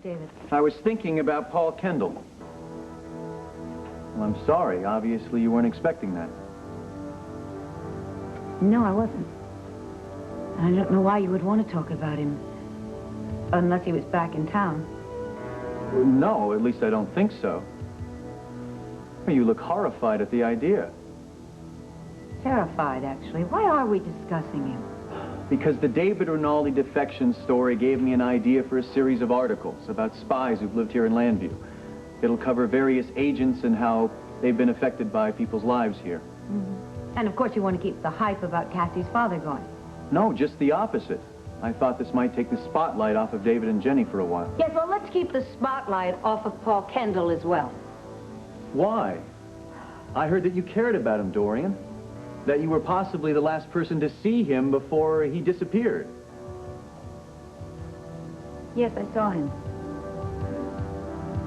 David? I was thinking about Paul Kendall. Well, I'm sorry. Obviously, you weren't expecting that. No, I wasn't. I don't know why you would want to talk about him. Unless he was back in town. No, at least I don't think so. You look horrified at the idea. Terrified, actually. Why are we discussing him? Because the David Rinaldi defection story gave me an idea for a series of articles about spies who've lived here in Landview. It'll cover various agents and how they've been affected by people's lives here. Mm-hmm. And of course you want to keep the hype about Kathy's father going. No, just the opposite. I thought this might take the spotlight off of David and Jenny for a while. Yes, well, let's keep the spotlight off of Paul Kendall as well. Why? I heard that you cared about him, Dorian. That you were possibly the last person to see him before he disappeared. Yes, I saw him.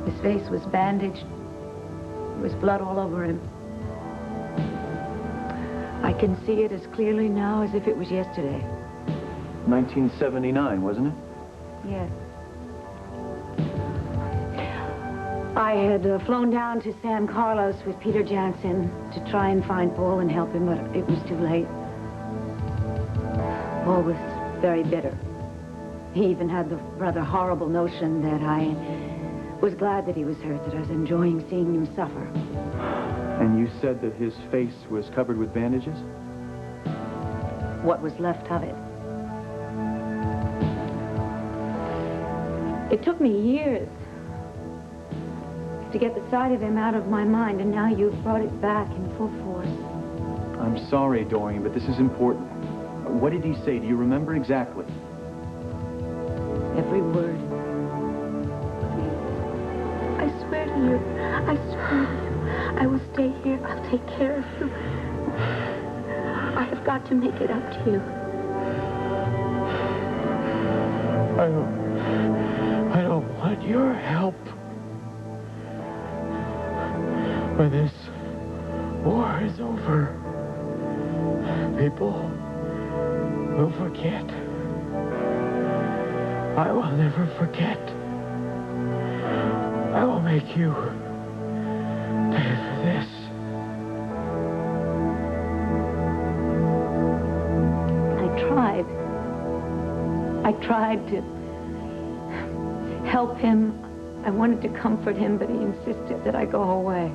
His face was bandaged. There was blood all over him. I can see it as clearly now as if it was yesterday. 1979, wasn't it? Yes. I had flown down to San Carlos with Peter Jansen to try and find Paul and help him, but it was too late. Paul was very bitter. He even had the rather horrible notion that I was glad that he was hurt, that I was enjoying seeing him suffer. And you said that his face was covered with bandages? What was left of it. It took me years to get the sight of him out of my mind, and now you've brought it back in full force. I'm sorry, Dorian, but this is important. What did he say? Do you remember exactly? Every word. I swear to you, I swear to you, I will stay here. I'll take care of you. I have got to make it up to you. I don't want your help. When this war is over, people will forget. I will never forget. I will make you pay for this. I tried to help him. I wanted to comfort him, but he insisted that I go away.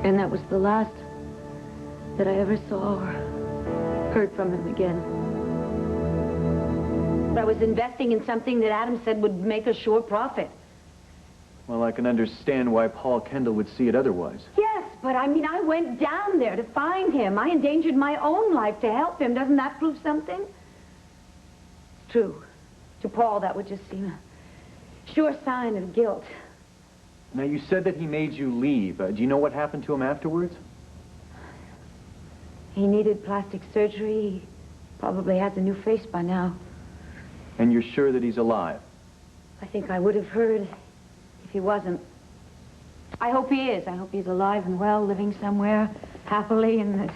And that was the last that I ever saw or heard from him again. I was investing in something that Adam said would make a sure profit. Well, I can understand why Paul Kendall would see it otherwise. Yes, but I mean, I went down there to find him. I endangered my own life to help him. Doesn't that prove something? It's true. To Paul, that would just seem a sure sign of guilt. Now, you said that he made you leave. Do you know what happened to him afterwards? He needed plastic surgery. He probably has a new face by now. And you're sure that he's alive? I think I would have heard if he wasn't. I hope he is. I hope he's alive and well, living somewhere happily, and that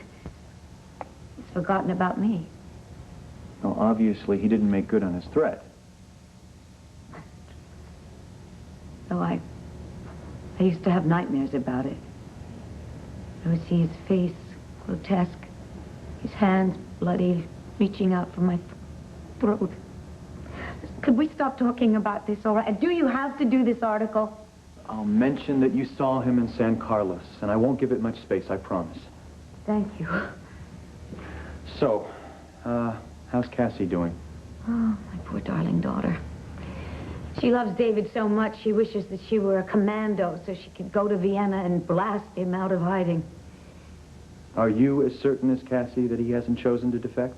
he's forgotten about me. Well, obviously, he didn't make good on his threat. So I used to have nightmares about it. I would see his face, grotesque, his hands bloody, reaching out for my throat. Could we stop talking about this, all right? And do you have to do this article? I'll mention that you saw him in San Carlos, and I won't give it much space, I promise. Thank you. So, how's Cassie doing? Oh, my poor darling daughter. She loves David so much, she wishes that she were a commando so she could go to Vienna and blast him out of hiding. Are you as certain as Cassie that he hasn't chosen to defect?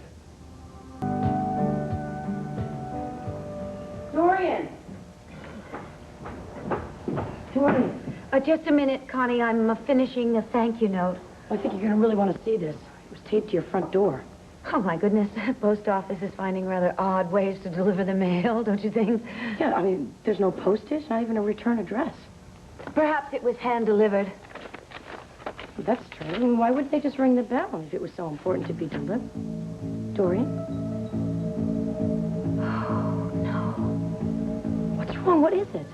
Dorian! Dorian. Just a minute, Connie. I'm finishing a thank you note. I think you're going to really want to see this. It was taped to your front door. Oh, my goodness. The post office is finding rather odd ways to deliver the mail, don't you think? Yeah, I mean, there's no postage, not even a return address. Perhaps it was hand-delivered. Well, that's strange. I mean, why wouldn't they just ring the bell if it was so important to be delivered? Dorian? What is it?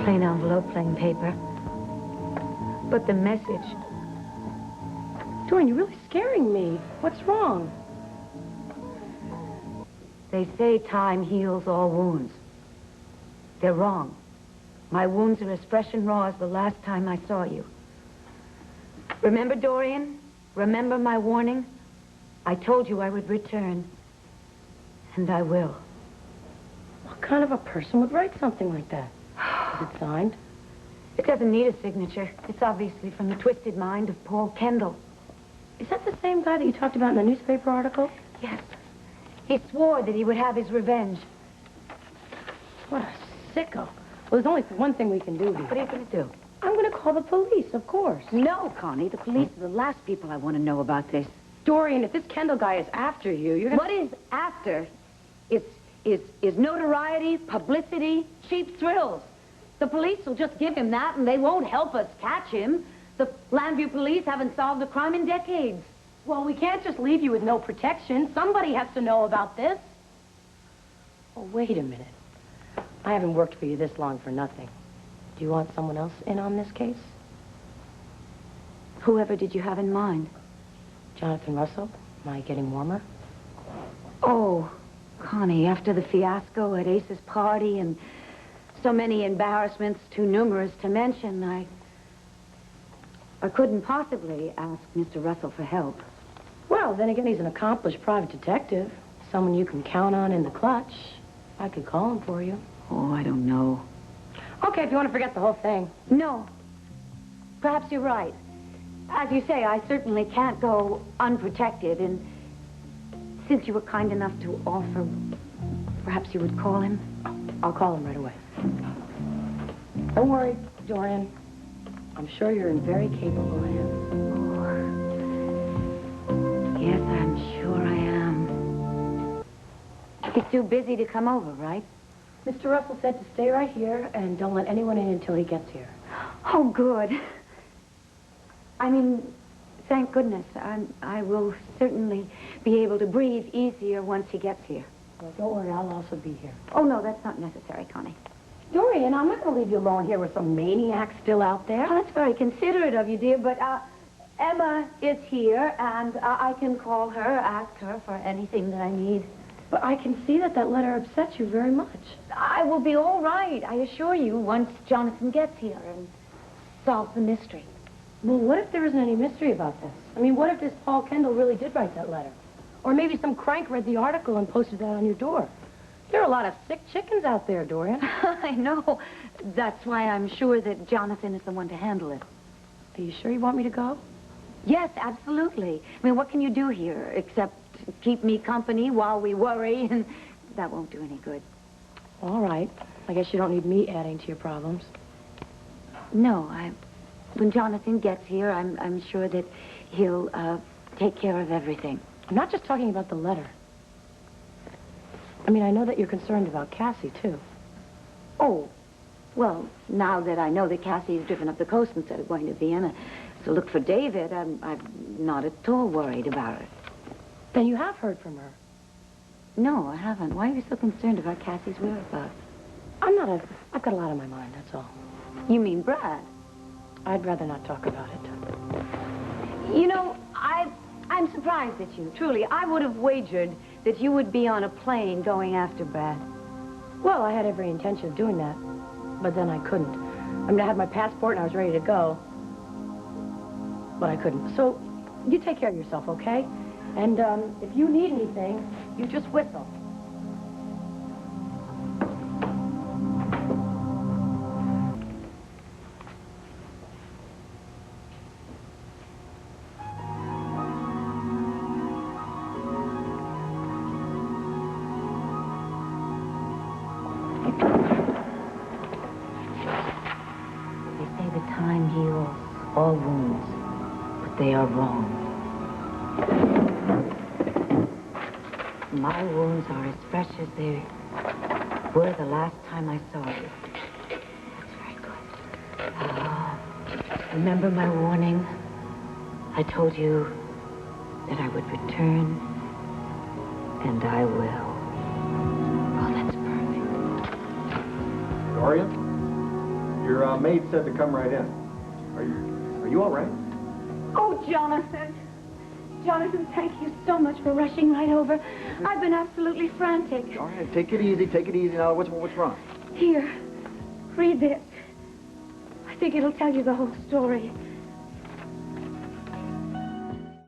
Plain envelope, plain paper. But the message... Dorian, you're really scaring me. What's wrong? They say time heals all wounds. They're wrong. My wounds are as fresh and raw as the last time I saw you. Remember, Dorian? Remember my warning? I told you I would return. And I will. What kind of a person would write something like that? Is it signed? It doesn't need a signature. It's obviously from the twisted mind of Paul Kendall. Is that the same guy that you talked about in the newspaper article? Yes. He swore that he would have his revenge. What a sicko. Well, there's only one thing we can do here. What are you going to do? I'm going to call the police, of course. No, Connie. The police are the last people I want to know about this. Dorian, if this Kendall guy is after you, you're going to... What is after? Is notoriety, publicity, cheap thrills. The police will just give him that, and they won't help us catch him. The Landview police haven't solved a crime in decades. Well, we can't just leave you with no protection. Somebody has to know about this. Oh, wait a minute. I haven't worked for you this long for nothing. Do you want someone else in on this case? Whoever did you have in mind? Jonathan Russell? Am I getting warmer? Oh, Connie, after the fiasco at Ace's party and so many embarrassments too numerous to mention, I couldn't possibly ask Mr. Russell for help. Well, then again, he's an accomplished private detective. Someone you can count on in the clutch. I could call him for you. Oh, I don't know. Okay, if you want to forget the whole thing. No. Perhaps you're right. As you say, I certainly can't go unprotected, and since you were kind enough to offer, perhaps you would call him? I'll call him right away. Don't worry, Dorian. I'm sure you're in very capable hands. Oh. Yes, I'm sure I am. He's too busy to come over, right? Mr. Russell said to stay right here and don't let anyone in until he gets here. Oh, good. I mean, thank goodness. I will certainly be able to breathe easier once he gets here. Well, don't worry, I'll also be here. Oh, no, that's not necessary, Connie. Dorian, I'm not going to leave you alone here with some maniac still out there. Oh, that's very considerate of you, dear, but Emma is here, and I can call her, ask her for anything that I need. But I can see that that letter upsets you very much. I will be all right, I assure you, once Jonathan gets here and solves the mystery. Well, what if there isn't any mystery about this? I mean, what if this Paul Kendall really did write that letter? Or maybe some crank read the article and posted that on your door. There are a lot of sick chickens out there, Dorian. I know. That's why I'm sure that Jonathan is the one to handle it. Are you sure you want me to go? Yes, absolutely. I mean, what can you do here except keep me company while we worry, and that won't do any good. All right. I guess you don't need me adding to your problems. No, when Jonathan gets here, I'm sure that he'll take care of everything. I'm not just talking about the letter. I mean, I know that you're concerned about Cassie, too. Oh, well, now that I know that Cassie's driven up the coast instead of going to Vienna to look for David, I'm not at all worried about her. Then you have heard from her. No, I haven't. Why are you so concerned about Cassie's whereabouts? I've got a lot on my mind, that's all. You mean Brad? I'd rather not talk about it. You know, I'm surprised at you, truly. I would have wagered that you would be on a plane going after Brad. Well, I had every intention of doing that, but then I couldn't. I mean, I had my passport and I was ready to go, but I couldn't. So, you take care of yourself, okay? And if you need anything, you just whistle. Time heals all wounds, but they are wrong. My wounds are as fresh as they were the last time I saw you. That's very good. Remember my warning? I told you that I would return, and I will. Oh, that's Dorian, your maid said to come right in. Are you all right? Oh, Jonathan. Jonathan, thank you so much for rushing right over. I've been absolutely frantic. All right, take it easy now. What's wrong? Here, read this. I think it'll tell you the whole story.